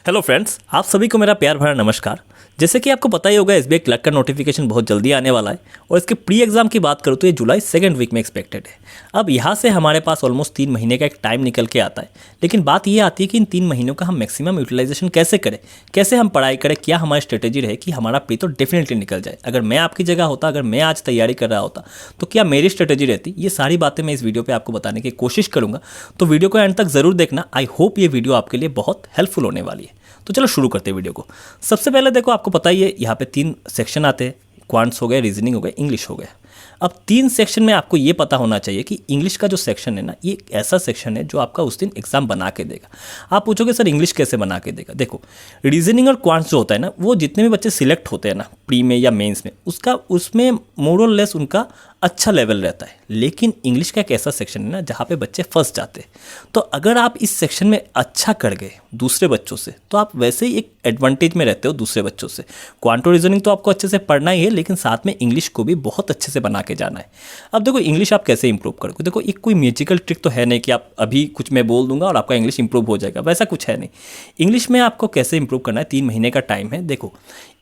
Hello friends, आप सभी को मेरा प्यार भरा नमस्कार। जैसे कि आपको पता ही होगा, एसबीआई क्लर्क का नोटिफिकेशन बहुत जल्दी आने वाला है और इसके प्री एग्जाम की बात करूँ तो ये जुलाई सेकंड वीक में एक्सपेक्टेड है। अब यहाँ से हमारे पास ऑलमोस्ट 3 महीने का एक टाइम निकल के आता है, लेकिन बात ये आती है कि इन 3 महीनों का हम मैक्सिमम यूटिलाइजेशन कैसे करें, कैसे हम पढ़ाई करें, क्या हमारी स्ट्रेटेजी रहे कि हमारा प्री तो डेफिनेटली निकल जाए। अगर मैं आपकी जगह होता, अगर मैं आज तैयारी कर रहा होता तो क्या मेरी स्ट्रेटेजी रहती, ये सारी बातें मैं इस वीडियो पर आपको बताने की कोशिश करूँगा। तो वीडियो को एंड तक ज़रूर देखना। आई होप ये वीडियो आपके लिए बहुत हेल्पफुल होने वाली है। तो चलो शुरू करते हैं वीडियो को। सबसे पहले देखो, आपको पता ही है यहाँ पे 3 सेक्शन आते हैं, क्वांट्स हो गए, रीजनिंग हो गए, इंग्लिश हो गया। अब 3 सेक्शन में आपको ये पता होना चाहिए कि इंग्लिश का जो सेक्शन है ना, ये एक ऐसा सेक्शन है जो आपका उस दिन एग्जाम बना के देगा। आप पूछोगे सर इंग्लिश कैसे बना के देगा? देखो, रीजनिंग और क्वांट्स जो होता है ना, वो जितने भी बच्चे सिलेक्ट होते हैं ना प्री में या मेंस में, उसमें मोर और लेस उनका अच्छा लेवल रहता है। लेकिन इंग्लिश का एक ऐसा सेक्शन है ना जहाँ पे बच्चे फंस जाते हैं। तो अगर आप इस सेक्शन में अच्छा कर गए दूसरे बच्चों से, तो आप वैसे ही एक एडवांटेज में रहते हो दूसरे बच्चों से। क्वांटो रीजनिंग तो आपको अच्छे से पढ़ना ही है, लेकिन साथ में इंग्लिश को भी बहुत अच्छे से बना के जाना है। अब देखो, इंग्लिश आप कैसे इंप्रूव करोगे? देखो, एक कोई मैजिकल ट्रिक तो है नहीं कि आप अभी कुछ मैं बोल दूंगा और आपका इंग्लिश इंप्रूव हो जाएगा, वैसा कुछ है नहीं। इंग्लिश में आपको कैसे इंप्रूव करना है, 3 महीने का टाइम है। देखो,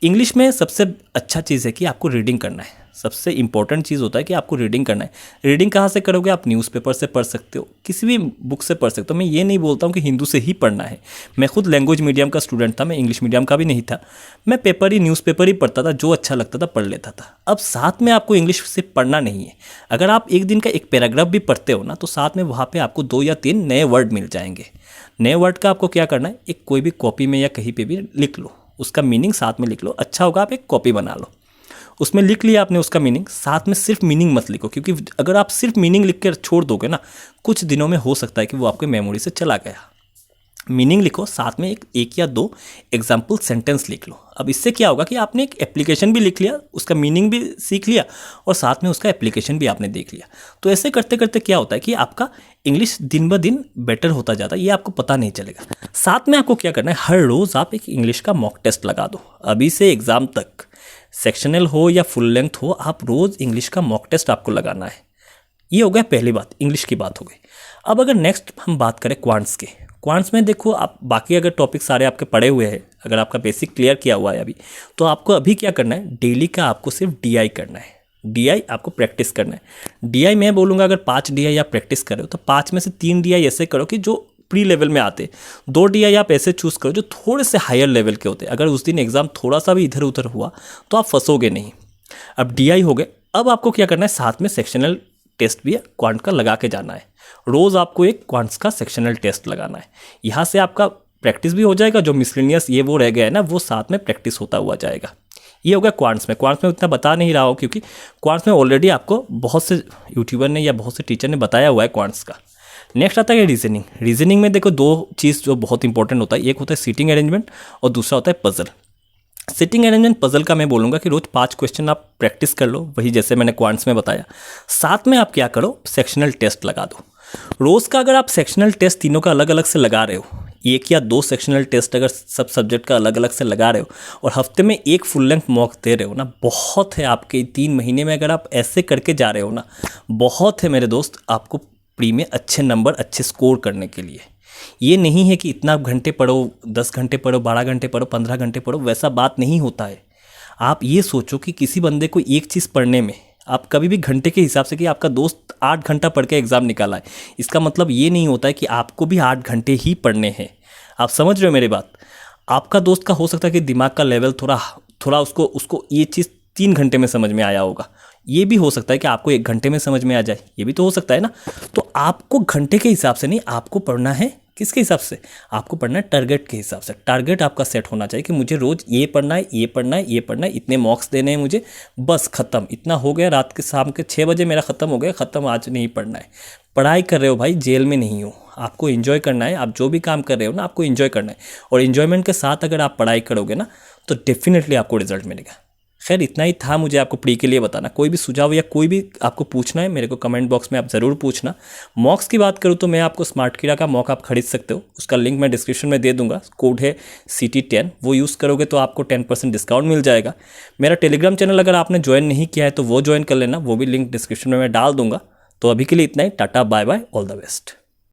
इंग्लिश में सबसे अच्छा चीज़ है कि आपको रीडिंग करना है। सबसे इंपॉर्टेंट चीज़ होता है कि आपको रीडिंग करना है। रीडिंग कहाँ से करोगे? आप न्यूज़पेपर से पढ़ सकते हो, किसी भी बुक से पढ़ सकते हो। मैं ये नहीं बोलता हूँ कि हिंदू से ही पढ़ना है। मैं खुद लैंग्वेज मीडियम का स्टूडेंट था, मैं इंग्लिश मीडियम का भी नहीं था। मैं न्यूज़पेपर ही पढ़ता था, जो अच्छा लगता था पढ़ लेता था। अब साथ में आपको इंग्लिश से पढ़ना नहीं है। अगर आप एक दिन का एक पैराग्राफ भी पढ़ते हो ना, तो साथ में वहाँ पर आपको 2 या 3 नए वर्ड मिल जाएंगे। नए वर्ड का आपको क्या करना है, एक कोई भी कॉपी में या कहीं पर भी लिख लो, उसका मीनिंग साथ में लिख लो। अच्छा होगा आप एक कॉपी बना लो, उसमें लिख लिया आपने उसका मीनिंग, साथ में सिर्फ मीनिंग मत लिखो, क्योंकि अगर आप सिर्फ मीनिंग लिख कर छोड़ दोगे ना, कुछ दिनों में हो सकता है कि वो आपके मेमोरी से चला गया। मीनिंग लिखो, साथ में एक या 2 एग्जाम्पल सेंटेंस लिख लो। अब इससे क्या होगा कि आपने एक एप्लीकेशन भी लिख लिया, उसका मीनिंग भी सीख लिया और साथ में उसका एप्लीकेशन भी आपने देख लिया। तो ऐसे करते करते क्या होता है कि आपका इंग्लिश दिन ब दिन बेटर होता जाता है, ये आपको पता नहीं चलेगा। साथ में आपको क्या करना है, हर रोज़ आप एक इंग्लिश का मॉक टेस्ट लगा दो। अभी से एग्ज़ाम तक, सेक्शनल हो या फुल लेंथ हो, आप रोज़ इंग्लिश का मॉक टेस्ट आपको लगाना है। ये हो गया पहली बात, इंग्लिश की बात हो गई। अब अगर नेक्स्ट हम बात करें क्वांट्स के, क्वांट्स में देखो, आप बाकी अगर टॉपिक सारे आपके पढ़े हुए हैं, अगर आपका बेसिक क्लियर किया हुआ है अभी, तो आपको अभी क्या करना है, डेली का आपको सिर्फ डीआई करना है। डीआई आपको प्रैक्टिस करना है। डीआई मैं बोलूँगा, अगर 5 डीआई आप प्रैक्टिस करो तो 5 में से 3 डीआई ऐसे करो कि जो प्री लेवल में आते। 2 डीआई आप ऐसे चूज़ करो जो थोड़े से हायर लेवल के होते हैं। अगर उस दिन एग्जाम थोड़ा सा भी इधर उधर हुआ तो आप फंसोगे नहीं। अब डीआई हो गए, अब आपको क्या करना है, साथ में सेक्शनल टेस्ट भी क्वांट का लगा के जाना है। रोज़ आपको एक क्वांट्स का सेक्शनल टेस्ट लगाना है। यहाँ से आपका प्रैक्टिस भी हो जाएगा, जो मिसलेनियस ये वो रह गया है ना, वो साथ में प्रैक्टिस होता हुआ जाएगा। ये हो गया क्वांट्स में। क्वांट्स में उतना बता नहीं रहा हूँ, क्योंकि क्वांट्स में ऑलरेडी आपको बहुत से यूट्यूबर ने या बहुत से टीचर ने बताया हुआ है क्वांट्स का। नेक्स्ट आता है रीजनिंग। रीजनिंग में देखो, 2 चीज़ जो बहुत इंपॉर्टेंट होता है, एक होता है सीटिंग अरेंजमेंट और दूसरा होता है पजल। सिटिंग अरेंजमेंट पजल का मैं बोलूँगा कि रोज़ 5 क्वेश्चन आप प्रैक्टिस कर लो, वही जैसे मैंने क्वांट्स में बताया। साथ में आप क्या करो, सेक्शनल टेस्ट लगा दो। रोज़ का अगर आप सेक्शनल टेस्ट तीनों का अलग अलग से लगा रहे हो, 1 या 2 सेक्शनल टेस्ट अगर सब सब्जेक्ट का अलग अलग से लगा रहे हो, और हफ्ते में 1 फुल लेंथ मॉक दे रहे हो ना, बहुत है आपके 3 महीने में। अगर आप ऐसे करके जा रहे हो ना, बहुत है मेरे दोस्त, आपको प्री में अच्छे नंबर, अच्छे स्कोर करने के लिए। ये नहीं है कि इतना घंटे पढ़ो, 10 घंटे पढ़ो, 12 घंटे पढ़ो, 15 घंटे पढ़ो, वैसा बात नहीं होता है। आप ये सोचो कि किसी बंदे को एक चीज़ पढ़ने में आप कभी भी घंटे के हिसाब से, कि आपका दोस्त 8 घंटा पढ़ के एग्ज़ाम निकाला है, इसका मतलब ये नहीं होता है कि आपको भी 8 घंटे ही पढ़ने हैं। आप समझ रहे हो मेरी बात? आपका दोस्त का हो सकता है कि दिमाग का लेवल थोड़ा उसको ये चीज़ 3 घंटे में समझ में आया होगा। ये भी हो सकता है कि आपको 1 घंटे में समझ में आ जाए, ये भी तो हो सकता है ना। तो आपको घंटे के हिसाब से नहीं, आपको पढ़ना है किसके हिसाब से, आपको पढ़ना है टारगेट के हिसाब से। टारगेट आपका सेट होना चाहिए कि मुझे रोज़ ये पढ़ना है, ये पढ़ना है, ये पढ़ना है, इतने मॉक्स देने हैं मुझे, बस ख़त्म। इतना हो गया, रात के शाम के 6 बजे मेरा ख़त्म हो गया, ख़त्म, आज नहीं पढ़ना है। पढ़ाई कर रहे हो भाई, जेल में नहीं हो। आपको एंजॉय करना है। आप जो भी काम कर रहे हो ना, आपको एंजॉय करना है, और एंजॉयमेंट के साथ अगर आप पढ़ाई करोगे ना, तो डेफिनेटली आपको रिजल्ट मिलेगा। खैर, इतना ही था मुझे आपको प्री के लिए बताना। कोई भी सुझाव या कोई भी आपको पूछना है, मेरे को कमेंट बॉक्स में आप ज़रूर पूछना। मॉक्स की बात करूँ तो मैं आपको स्मार्ट कीड़ा का मॉक आप खरीद सकते हो, उसका लिंक मैं डिस्क्रिप्शन में दे दूंगा। कोड है CT10, वो यूज़ करोगे तो आपको 10% डिस्काउंट मिल जाएगा। मेरा टेलीग्राम चैनल अगर आपने ज्वाइन नहीं किया है तो वो ज्वाइन कर लेना, वो भी लिंक डिस्क्रिप्शन में मैं डाल दूंगा। तो अभी के लिए इतना ही। Tata, bye bye, all the best.